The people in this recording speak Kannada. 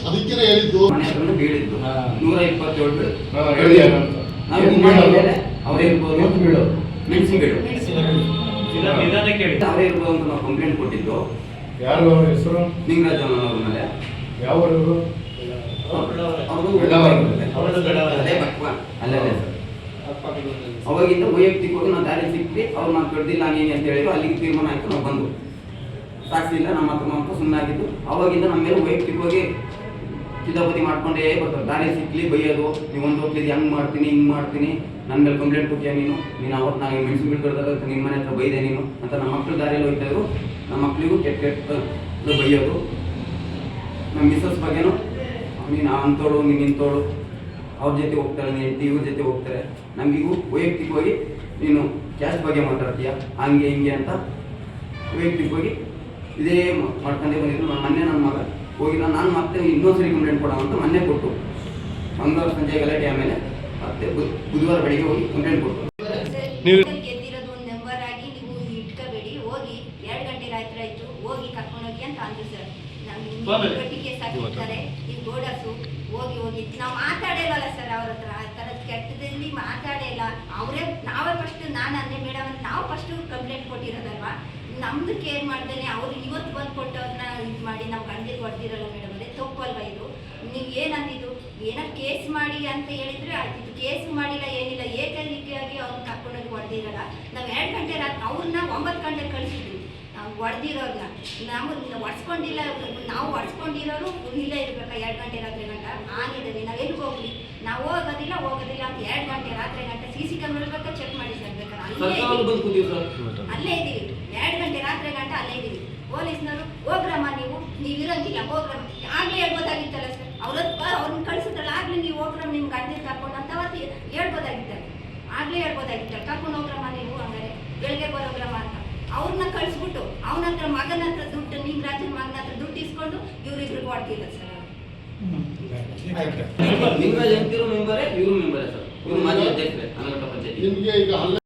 ಅದಕ್ಕೆ ಹೇಳಿದ್ದು ಬೀಳಿದ್ದು 127 ಅವರೇ ಇರ್ಬೋದು ಮೆಣಸಿನ ಬೀಳು ಅವರೇ ಇರ್ಬೋದು ಅಂತ ನಾವು ಕಂಪ್ಲೇಂಟ್ ಕೊಟ್ಟಿದ್ದು. ಯಾರು ಅವರ ಹೆಸರು? ನಿಂಗರಾಜ್ ಅವ್ರ ಮೇಲೆ. ಯಾವ ಊರು? ಅವಾಗಿಂದ ವೈಯಕ್ತಿಕವಾಗಿ ನಾವು ದಾರಿ ಸಿಕ್ಕಿ ಅವ್ರು ನಾವು ಕಡ್ದಿಲ್ಲ ನೀನು ಅಂತ ಹೇಳಿದ್ರು. ಅಲ್ಲಿಗೆ ತೀರ್ಮಾನ ಆಯ್ತು, ನಾವು ಬಂದು ಸಾಕ್ಷಿ ಇಲ್ಲ ನಮ್ಮ ಹತ್ರ ಮಾತ್ರ ಸುಮ್ಮನೆ ಆಗಿದ್ದು. ಅವಾಗಿಂದ ನಮ್ಮ ಮೇಲೆ ವೈಯಕ್ತಿಕವಾಗಿ ಕಿತಾಪತಿ ಮಾಡ್ಕೊಂಡೇ ಬರ್ತಾರೆ. ದಾರಿ ಸಿಕ್ಕಲಿ ಬೈಯೋದು, ನೀವು ಒಂದು ಹೋಗ್ತಿದ್ದು ಹೆಂಗೆ ಮಾಡ್ತೀನಿ ಹಿಂಗೆ ಮಾಡ್ತೀನಿ, ನನ್ನ ಮೇಲೆ ಕಂಪ್ಲೇಂಟ್ ಕೊಟ್ಟಿಯ ನೀನು ಅವತ್ತು ನಾನು ಮೆಣಸಿನ ಬಿಟ್ಟು ಕಡ್ದಾಗ ನಿಮ್ಮ ಮನೆ ಹತ್ರ ಬೈದೆ ನೀನು ಅಂತ ನಮ್ಮ ಮಕ್ಕಳು ದಾರಿಯಲ್ಲಿ ಹೋಗ್ತಾಯಿದ್ರು. ನಮ್ಮ ಮಕ್ಕಳಿಗೂ ಕೆಟ್ಟ ಬೈಯೋದು. ನಮ್ಮ ಮಿಸ್ಸಸ್ ಬಗ್ಗೆನೂ ನೀನು ಅಂಥೋಳು ನೀನು ನಿಂತೋಳು, ಅವ್ರ ಜೊತೆ ಹೋಗ್ತಾರೆ, ನೀನು ಇವ್ರ ಜೊತೆ ಹೋಗ್ತಾರೆ, ನಮಗಿಗೂ ವೈಯಕ್ತಿಕವಾಗಿ ನೀನು ಕ್ಯಾಸ್ಟ್ ಬಗ್ಗೆ ಮಾತಾಡ್ತೀಯ ಹಂಗೆ ಹಿಂಗೆ ಅಂತ ವೈಯಕ್ತಿಕವಾಗಿ ಇದೇ ಮಾಡ್ಕೊಂಡೇ ಬಂದಿದ್ದು. ನನ್ನ ಮಗ ಹೋಗಿಲ್ಲ, ನಾನು ಮತ್ತೆ ಇನ್ನೊಂದ್ಸರಿ ಕಂಪ್ಲೇಂಟ್ ಕೊಡೋಣ ಅಂತ ಮೊನ್ನೆ ಕೊಟ್ಟು ಮಂಗಳವಾರ ಸಂಜೆ ಗಲಾಟೆ ಆಮೇಲೆ ಮತ್ತೆ ಬುಧವಾರ ಬೆಳಿಗ್ಗೆ ಹೋಗಿ ಕಂಪ್ಲೇಂಟ್ ಕೊಟ್ಟು ಗೆದ್ದಿರೋದು ಒಂದು ನಂಬರ್ ಆಗಿ ನೀವು ಇಟ್ಕೋಬೇಡಿ, ಹೋಗಿ 2 ಗಂಟೆ ರಾತ್ರಿ ಆಯ್ತು ಹೋಗಿ ಕರ್ಕೊಂಡೋಗಿ ಅಂತ ಅಂದ್ರು ಸರ್. ನಮ್ಗೆ ಗಟ್ಟಿ ಕೇಸ್ ಹಾಕಿರ್ತಾರೆ ಈ ಗೋಡಸು, ಹೋಗಿ ನಾವು ಮಾತಾಡೇವಲ್ಲ ಸರ್ ಅವ್ರ ಹತ್ರ. ಆ ಥರದ ಕೆಟ್ಟದಲ್ಲಿ ಮಾತಾಡೇ ಇಲ್ಲ. ನಾವೇ ಫಸ್ಟ್ ನಾನು ಅಂದೆ ಮೇಡಮ್ ಅಂತ ನಾವು ಫಸ್ಟ್ ಕಂಪ್ಲೇಂಟ್ ಕೊಟ್ಟಿರೋದಲ್ವಾ, ನಮ್ದು ಕೇರ್ ಮಾಡ್ದೇನೆ ಅವ್ರು ಇವತ್ತು ಬಂದು ಕೊಟ್ಟವ್ರನ್ನ ಇದು ಮಾಡಿ ನಾವು ಗಂಡಿಗೆ ಹೊಡೆದಿರಲ್ಲ ಮೇಡಮ್, ಅದೇ ತಪ್ಪಲ್ವಾ ಇದು? ನೀವು ಏನಂದಿದ್ದು ಏನೋ ಕೇಸ್ ಮಾಡಿ ಅಂತ ಹೇಳಿದ್ರೆ ಇದು ಕೇಸ್ ಮಾಡಿಲ್ಲ ಏನಿಲ್ಲ, ಏಕರೀತಿಯಾಗಿ ಅವ್ರನ್ನ ಕರ್ಕೊಂಡೋಗಿ ಹೊಡೆದಿರಲ್ಲ. ನಾವು 2 ಗಂಟೆ ರಾತ್ರಿ ಅವ್ರನ್ನ 9 ಗಂಟೆಗೆ ಕಳಿಸಿದ್ವಿ. ನಾವು ಹೊಡೆದಿರೋರ್ನ ಒಡ್ಸ್ಕೊಂಡಿಲ್ಲ, ನಾವು ಒಡ್ಸ್ಕೊಂಡಿರೋರು ಇಲ್ಲೇ ಇರ್ಬೇಕಾ 2 ಗಂಟೆ ರಾತ್ರಿ ಗಂಟ ಆಗಿದ್ದೀವಿ. ನಾವು ಎಲ್ಲಿಗೆ ಹೋಗ್ಲಿ, ನಾವು ಹೋಗೋದಿಲ್ಲ ಅಂತ 2 ಗಂಟೆ ರಾತ್ರಿ ಗಂಟ CC ಕ್ಯಾಮ್ರಾ ಬೇಕಾ ಚೆಕ್ ಮಾಡಿ ಸರ್, ಬೇಕಾದ್ರೆ ಅಲ್ಲೇ ಇದ್ದೀವಿ 2 ಗಂಟೆ ರಾತ್ರಿ ಗಂಟ ಅಲ್ಲೇ ಇದ್ದೀವಿ. ಪೊಲೀಸ್ನವರು ಹೋಗ್ರಮ್ಮ ನೀವು ಇರಂಗಿಲ್ಲ ಹೋಗ್ರಮ್ಮ, ಆಗ್ಲೇ ಹೇಳ್ಬೋದಾಗಿತ್ತಲ್ಲ ಸರ್. ಅವ್ರನ್ನ ಕಳಿಸಿದ್ರಲ್ಲ ಆಗ್ಲೇ ನೀವು ಹೋಗ್ರಮ್ಮ ನಿಮ್ಗೆ ಗಂಟೆ ಕರ್ಕೊಂಡು ಅಂತ ಅವತ್ತು ಹೇಳ್ಬೋದಾಗಿತ್ತಲ್ಲ, ಆಗ್ಲೇ ಹೇಳ್ಬೋದಾಗಿತ್ತಲ್ಲ ಕರ್ಕೊಂಡು ಹೋಗ್ರಮ್ಮ ನೀವು, ಹಂಗಾರೆ ಬೆಳಗ್ಗೆ ಬರೋಗ್ರಮ್ಮ ಅಂತ. ಅವ್ರನ್ನ ಕಳಿಸ್ಬಿಟ್ಟು ಅವನ ಹತ್ರ ಮಗನ ಹತ್ರ ದುಡ್ಡು, ನಿಂಗರಾಜನ ಮಗನ ಹತ್ರ ದುಡ್ಡು ಇಸ್ಕೊಂಡು ಇವ್ರಿಬ್ರಿಗೆ ಹೊಡ್ತಿಲ್ಲ ಸರ್. ನಿಂಗರಾಜ್ ಅಂತಿರೋ ಮೆಂಬರೇ, ಇವರು ಮೆಂಬರೇ ಸರ್, ಇವರು ಮಾಜಿ ಅಧ್ಯಕ್ಷರೇ. ನಿಮಗೆ ಈಗ